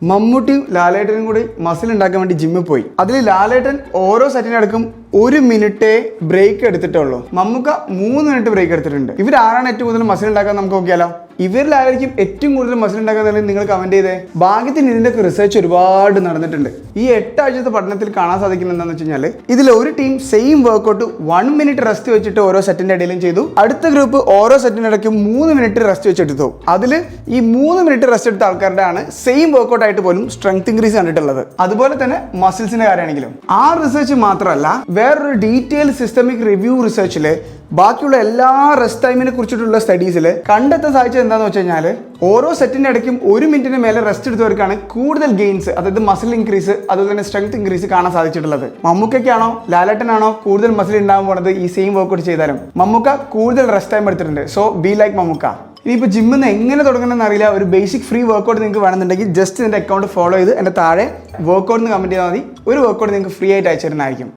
മമ്മൂട്ടിയും ലാലേട്ടനും കൂടി മസിൽ ഉണ്ടാക്കാൻ വേണ്ടി ജിമ്മിൽ പോയി. അതിൽ ലാലേട്ടൻ ഓരോ സെറ്റിനടക്കം 1 മിനിറ്റേ ബ്രേക്ക് എടുത്തിട്ടുള്ളൂ. മമ്മൂക്ക 3 മിനിറ്റ് ബ്രേക്ക് എടുത്തിട്ടുണ്ട്. ഇവരാരാണ് ഏറ്റവും കൂടുതൽ മസിൽ ഉണ്ടാക്കാൻ നമുക്ക് നോക്കിയാലോ? ഇവരിലായിരിക്കും ഏറ്റവും കൂടുതൽ മസിൽ ഉണ്ടാക്കാൻ നിങ്ങൾ കമന്റ് ചെയ്തേ. ഭാഗ്യത്തിന് ഇതിന്റെ റിസർച്ച് ഒരുപാട് നടന്നിട്ടുണ്ട്. ഈ 8 ആഴ്ചത്തെ പഠനത്തിൽ കാണാൻ സാധിക്കുന്നത് എന്താണെന്ന് വെച്ച് കഴിഞ്ഞാൽ ഇതിൽ ഒരു team same workout 1 minute rest വെച്ചിട്ട് ഓരോ സെറ്റിന്റെ ഇടയിലും ചെയ്തു. അടുത്ത ഗ്രൂപ്പ് ഓരോ സെറ്റിന്റെ ഇടയ്ക്ക് 3 മിനിറ്റ് റെസ്റ്റ് വെച്ചെടുത്തു. അതിൽ ഈ 3 മിനിറ്റ് റെസ്റ്റ് എടുത്ത ആൾക്കാരുടെ ആണ് സെയിം വർക്കൗട്ട് ആയിട്ട് പോലും സ്ട്രെങ്ത് ഇൻക്രീസ് കണ്ടിട്ടുള്ളത്. അതുപോലെ തന്നെ മസിൽസിന്റെ കാര്യമാണെങ്കിലും ആ റിസർച്ച് മാത്രമല്ല, വേറൊരു ഡീറ്റെയിൽ സിസ്റ്റമിക് റിവ്യൂ റിസർച്ചില് ബാക്കിയുള്ള എല്ലാ റെസ്റ്റ് ടൈമിനെ കുറിച്ചിട്ടുള്ള സ്റ്റഡീസിൽ കണ്ടെത്താൻ സാധിച്ചത് എന്താണെന്ന് വെച്ച് കഴിഞ്ഞാൽ ഓരോ സെറ്റിന്റെ ഇടയ്ക്കും 1 മിനിറ്റിന് മേലെ റെസ്റ്റ് എടുത്തവർക്കാണ് കൂടുതൽ ഗെയിൻസ്, അതായത് മസിൽ ഇൻക്രീസ്, അതുപോലെ തന്നെ സ്ട്രെങ്ത് ഇൻക്രീസ് കാണാൻ സാധിച്ചിട്ടുള്ളത്. മമ്മൂക്കയ്ക്കാണോ ലാലേട്ടനാണോ കൂടുതൽ മസിൽ ഉണ്ടാകാൻ പോണത് ഈ സെയിം വർക്കൗട്ട് ചെയ്താലും? മമ്മൂക്ക കൂടുതൽ റെസ്റ്റ് ടൈം എടുത്തിട്ടുണ്ട്. So be like Mammukka. ഇനിയിപ്പോൾ ജിമ്മിൽ നിന്ന് എങ്ങനെ തുടങ്ങണമെന്ന് അറിയില്ല, ഒരു ബേസിക് ഫ്രീ വർക്കൗട്ട് നിങ്ങൾക്ക് വേണമെന്നുണ്ടെങ്കിൽ ജസ്റ്റ് എൻ്റെ അക്കൗണ്ട് ഫോളോ ചെയ്ത് എൻ്റെ താഴെ വർക്കൗട്ട് എന്ന് കമൻറ്റ് ചെയ്താൽ മതി. ഒരു വർക്കൗട്ട് നിങ്ങൾക്ക് ഫ്രീ ആയിട്ട് അയച്ചു തരുന്നതായിരിക്കും.